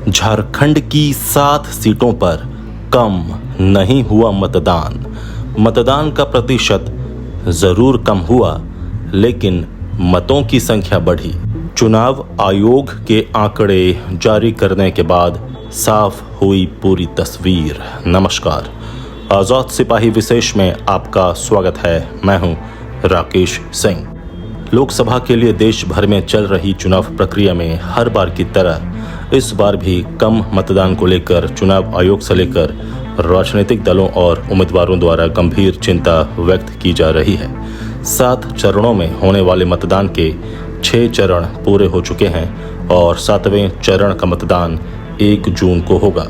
झारखंड की 7 सीटों पर कम नहीं हुआ मतदान। मतदान का प्रतिशत जरूर कम हुआ, लेकिन मतों की संख्या बढ़ी। चुनाव आयोग के आंकड़े जारी करने के बाद साफ हुई पूरी तस्वीर। नमस्कार, आजाद सिपाही विशेष में आपका स्वागत है। मैं हूं राकेश सिंह। लोकसभा के लिए देश भर में चल रही चुनाव प्रक्रिया में हर बार की तरह इस बार भी कम मतदान को लेकर चुनाव आयोग से लेकर राजनीतिक दलों और उम्मीदवारों द्वारा गंभीर चिंता व्यक्त की जा रही है। 7 चरणों में होने वाले मतदान के 6 चरण पूरे हो चुके हैं और 7वें चरण का मतदान 1 जून को होगा।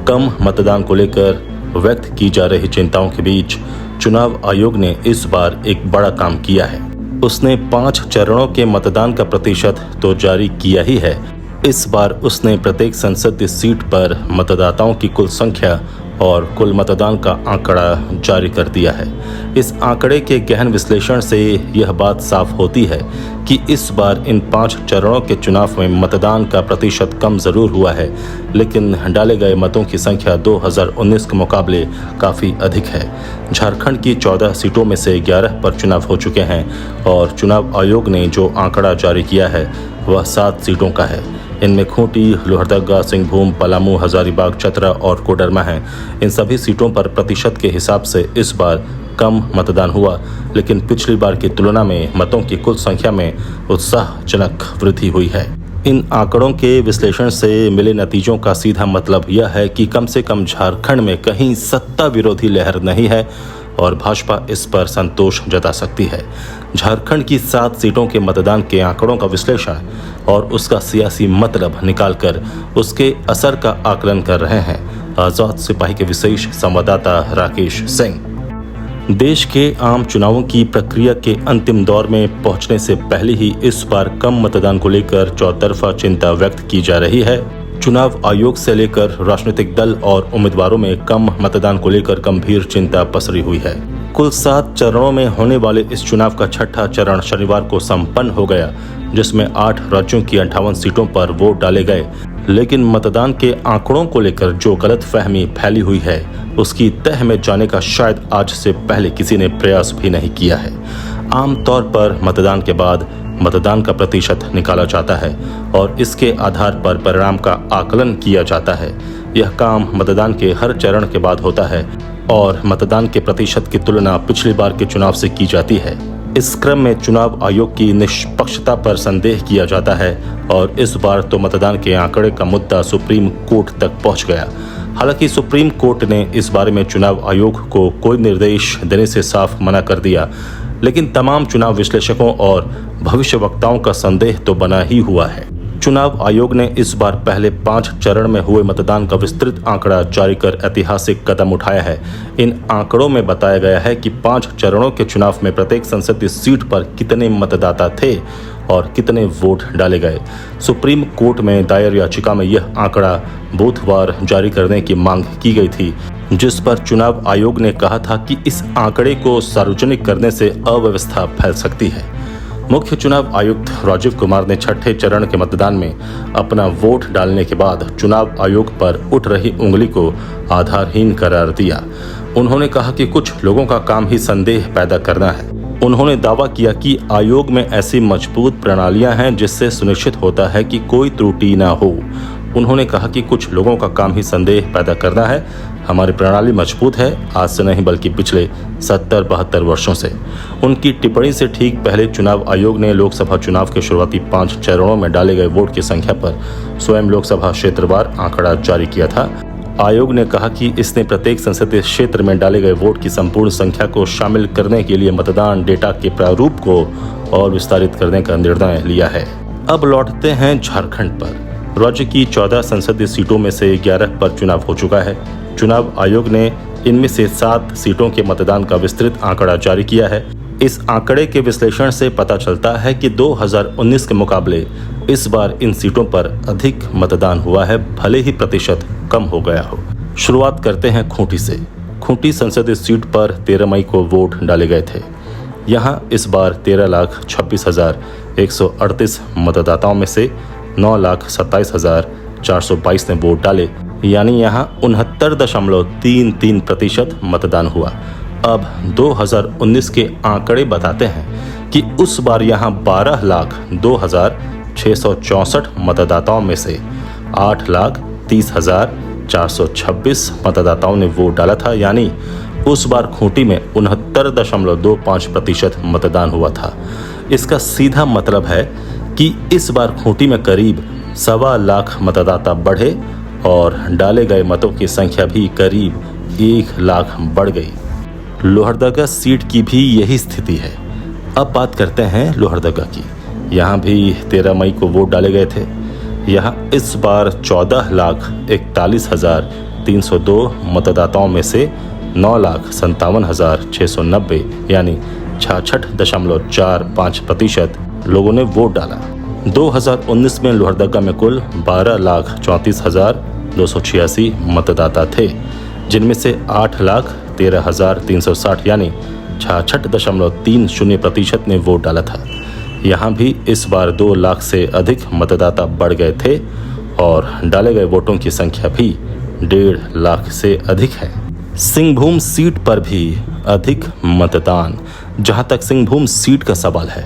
कम मतदान को लेकर व्यक्त की जा रही चिंताओं के बीच चुनाव आयोग ने इस बार एक बड़ा काम किया है। उसने 5 चरणों के मतदान का प्रतिशत तो जारी किया ही है, इस बार उसने प्रत्येक संसदीय सीट पर मतदाताओं की कुल संख्या और कुल मतदान का आंकड़ा जारी कर दिया है। इस आंकड़े के गहन विश्लेषण से यह बात साफ होती है कि इस बार इन 5 चरणों के चुनाव में मतदान का प्रतिशत कम जरूर हुआ है, लेकिन डाले गए मतों की संख्या 2019 के मुकाबले काफ़ी अधिक है। झारखंड की 14 सीटों में से 11 पर चुनाव हो चुके हैं और चुनाव आयोग ने जो आंकड़ा जारी किया है वह 7 सीटों का है। इनमें खूंटी, लोहरदगा, सिंहभूम, पलामू, हजारीबाग, चतरा और कोडरमा हैं। इन सभी सीटों पर प्रतिशत के हिसाब से इस बार कम मतदान हुआ, लेकिन पिछली बार की तुलना में मतों की कुल संख्या में उत्साहजनक वृद्धि हुई है। इन आंकड़ों के विश्लेषण से मिले नतीजों का सीधा मतलब यह है कि कम से कम झारखंड में कहीं सत्ता विरोधी लहर नहीं है और भाजपा इस पर संतोष जता सकती है। झारखंड की 7 सीटों के मतदान के आंकड़ों का विश्लेषण और उसका सियासी मतलब निकालकर उसके असर का आकलन कर रहे हैं आजाद सिपाही के विशेष संवाददाता राकेश सिंह। देश के आम चुनावों की प्रक्रिया के अंतिम दौर में पहुंचने से पहले ही इस बार कम मतदान को लेकर चौतरफा चिंता व्यक्त की जा रही है। चुनाव आयोग से लेकर राजनीतिक दल और उम्मीदवारों में कम मतदान को लेकर गंभीर चिंता पसरी हुई है। कुल 7 चरणों में होने वाले इस चुनाव का 6ठा चरण शनिवार को संपन्न हो गया, जिसमें 8 राज्यों की 58 सीटों पर वोट डाले गए। लेकिन मतदान के आंकड़ों को लेकर जो गलतफहमी फैली हुई है उसकी तह में जाने का शायद आज से पहले किसी ने प्रयास भी नहीं किया है। आमतौर पर मतदान के बाद मतदान का प्रतिशत निकाला जाता है और इसके आधार पर परिणाम का आकलन किया जाता है। यह काम मतदान के हर चरण के बाद होता है और मतदान के प्रतिशत की तुलना पिछली बार के चुनाव से की जाती है। इस क्रम में चुनाव आयोग की निष्पक्षता पर संदेह किया जाता है और इस बार तो मतदान के आंकड़े का मुद्दा सुप्रीम कोर्ट तक पहुंच गया। हालांकि सुप्रीम कोर्ट ने इस बारे में चुनाव आयोग को कोई निर्देश देने से साफ मना कर दिया, लेकिन तमाम चुनाव विश्लेषकों और भविष्यवक्ताओं का संदेह तो बना ही हुआ है। चुनाव आयोग ने इस बार पहले 5 चरण में हुए मतदान का विस्तृत आंकड़ा जारी कर ऐतिहासिक कदम उठाया है। इन आंकड़ों में बताया गया है कि 5 चरणों के चुनाव में प्रत्येक संसदीय सीट पर कितने मतदाता थे और कितने वोट डाले गए। सुप्रीम कोर्ट में दायर याचिका में यह आंकड़ा बुधवार जारी करने की मांग की गई थी, जिस पर चुनाव आयोग ने कहा था कि इस आंकड़े को सार्वजनिक करने से अव्यवस्था फैल सकती है। मुख्य चुनाव आयुक्त राजीव कुमार ने 6ठे चरण के मतदान में अपना वोट डालने के बाद चुनाव आयोग पर उठ रही उंगली को आधारहीन करार दिया। उन्होंने कहा कि कुछ लोगों का काम ही संदेह पैदा करना है। उन्होंने दावा किया कि आयोग में ऐसी मजबूत प्रणालियां हैं जिससे सुनिश्चित होता है कि कोई त्रुटि न हो। उन्होंने कहा कि कुछ लोगों का काम ही संदेह पैदा करना है। हमारी प्रणाली मजबूत है, आज से नहीं बल्कि पिछले 70-72 वर्षों से। उनकी टिप्पणी से ठीक पहले चुनाव आयोग ने लोकसभा चुनाव के शुरुआती 5 चरणों में डाले गए वोट की संख्या पर स्वयं लोकसभा क्षेत्रवार आंकड़ा जारी किया था। आयोग ने कहा कि इसने प्रत्येक संसदीय क्षेत्र में डाले गए वोट की संपूर्ण संख्या को शामिल करने के लिए मतदान डेटा के प्रारूप को और विस्तारित करने का निर्णय लिया है। अब लौटते हैं झारखंड पर। राज्य की 14 संसदीय सीटों में से 11 पर चुनाव हो चुका है। चुनाव आयोग ने इनमें से 7 सीटों के मतदान का विस्तृत आंकड़ा जारी किया है। इस आंकड़े के विश्लेषण से पता चलता है कि 2019 के मुकाबले इस बार इन सीटों पर अधिक मतदान हुआ है, भले ही प्रतिशत कम हो गया हो। शुरुआत करते हैं खूंटी से। खूंटी संसदीय सीट पर 13 मई को वोट डाले गए थे। यहां इस बार 13,26,138 मतदाताओं में से 9,27,000 422 ने वोट डाले, यानी यहाँ 69.33% मतदान हुआ। अब 2019 के आंकड़े बताते हैं कि उस बार यहाँ 12,02,664 मतदाताओं में से 8,30,426 मतदाताओं ने वोट डाला था, यानी उस बार खूंटी में 69.25% मतदान हुआ था। इसका सीधा मतलब है कि इस बार खूंटी में करीब 1.25 लाख मतदाता बढ़े और डाले गए मतों की संख्या भी करीब 1 लाख बढ़ गई। लोहरदगा सीट की भी यही स्थिति है। अब बात करते हैं लोहरदगा की। यहाँ भी 13 मई को वोट डाले गए थे। यहाँ इस बार 14,41,302 मतदाताओं में से 9,57,690 यानी 66.45% लोगों ने वोट डाला। 2019 में लोहरदगा में कुल 12,34,286 मतदाता थे, जिनमें से 8,13,360 यानी 66.30% ने वोट डाला था। यहाँ भी इस बार 2 लाख से अधिक मतदाता बढ़ गए थे और डाले गए वोटों की संख्या भी 1.5 लाख से अधिक है। सिंहभूम सीट पर भी अधिक मतदान। जहाँ तक सिंहभूम सीट का सवाल है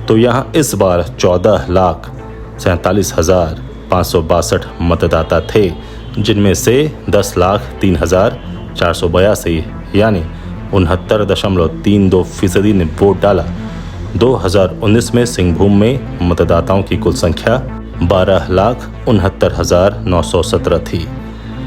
तो यहाँ इस बार 14,47,562 मतदाता थे, जिनमें से 10,03,482 यानी 69.32% ने वोट डाला। 2019 में सिंहभूम में मतदाताओं की कुल संख्या 12,69,917 थी,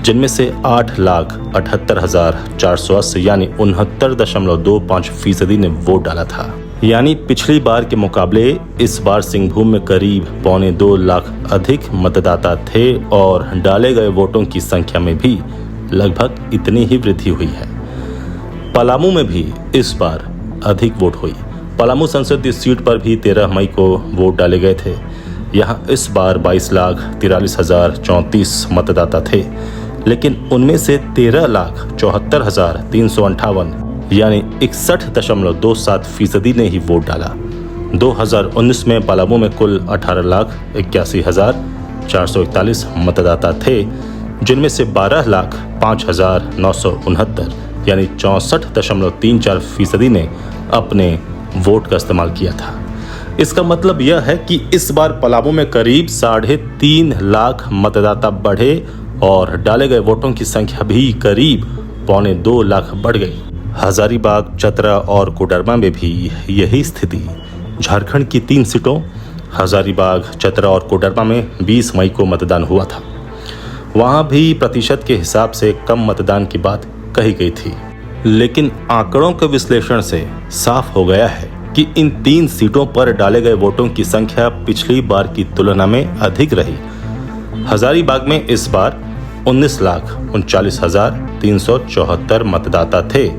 जिनमें से 8,78,480 यानी 69.25% ने वोट डाला था। यानी पिछली बार के मुकाबले इस बार सिंहभूम में करीब 1.25 लाख अधिक मतदाता थे और डाले गए वोटों की संख्या में भी लगभग इतनी ही वृद्धि हुई है। पलामू में भी इस बार अधिक वोट हुई। पलामू संसदीय सीट पर भी 13 मई को वोट डाले गए थे। यहाँ इस बार 22,43,034 मतदाता थे, लेकिन उनमें से 13,74,358 यानी 61.27% ने ही वोट डाला। 2019 में पलामू में कुल 18,81,441 मतदाता थे, जिनमें से 12,05,969 यानी 64.34% ने अपने वोट का इस्तेमाल किया था। इसका मतलब यह है कि इस बार पलामू में करीब 3.5 लाख मतदाता बढ़े और डाले गए वोटों की संख्या भी करीब 1.25 लाख बढ़ गई। हजारीबाग, चतरा और कोडरमा में भी यही स्थिति। झारखंड की 3 सीटों हजारीबाग, चतरा और कोडरमा में 20 मई को मतदान हुआ था। वहां भी प्रतिशत के हिसाब से कम मतदान की बात कही गई थी, लेकिन आंकड़ों के विश्लेषण से साफ हो गया है कि इन 3 सीटों पर डाले गए वोटों की संख्या पिछली बार की तुलना में अधिक रही। हजारीबाग में इस बार 19,39,374 मतदाता थे,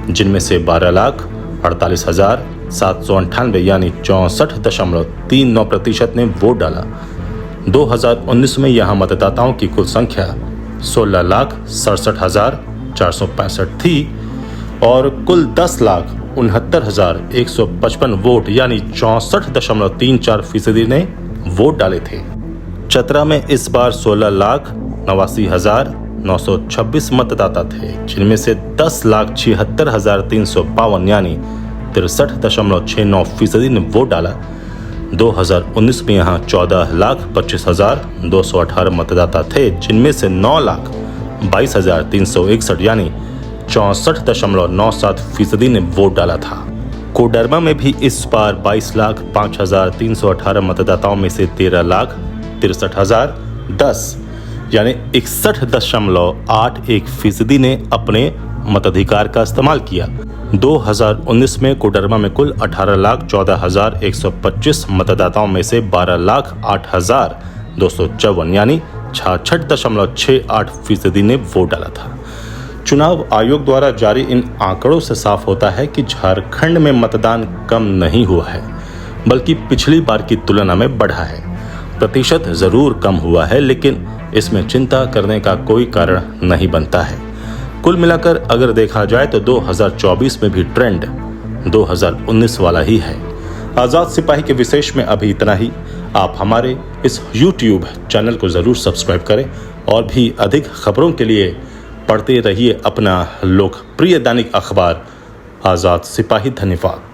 जिनमें से 12,48,798 यानी 64.39% ने वोट डाला। 2019 में यहाँ मतदाताओं की कुल संख्या 16,67,465 थी और कुल 10,69,155 वोट यानी 64.34% ने वोट डाले थे। चतरा में इस बार 16,89,926 मतदाता थे, जिनमें से 10,76,352 यानी 63.69% ने वोट डाला। 2019 में यहाँ 14,25,218 मतदाता थे, जिनमें से 9,22,361 यानी 64.97% ने वोट डाला था। कोडरमा में भी इस बार 22,05,318 मतदाताओं में से 13,63,010 यानी 61.81% ने अपने मताधिकार का इस्तेमाल किया। 2019 में कोडरमा में कुल 18,14,125 मतदाताओं में से 12,08,254 यानी 66.68% ने वोट डाला था। चुनाव आयोग द्वारा जारी इन आंकड़ों से साफ होता है कि झारखंड में मतदान कम नहीं हुआ है, बल्कि पिछली बार की तुलना में बढ़ा है। प्रतिशत जरूर कम हुआ है, लेकिन इसमें चिंता करने का कोई कारण नहीं बनता है। कुल मिलाकर अगर देखा जाए तो 2024 में भी ट्रेंड 2019 वाला ही है। आजाद सिपाही के विशेष में अभी इतना ही। आप हमारे इस YouTube चैनल को ज़रूर सब्सक्राइब करें और भी अधिक खबरों के लिए पढ़ते रहिए अपना लोकप्रिय दैनिक अखबार आज़ाद सिपाही। धन्यवाद।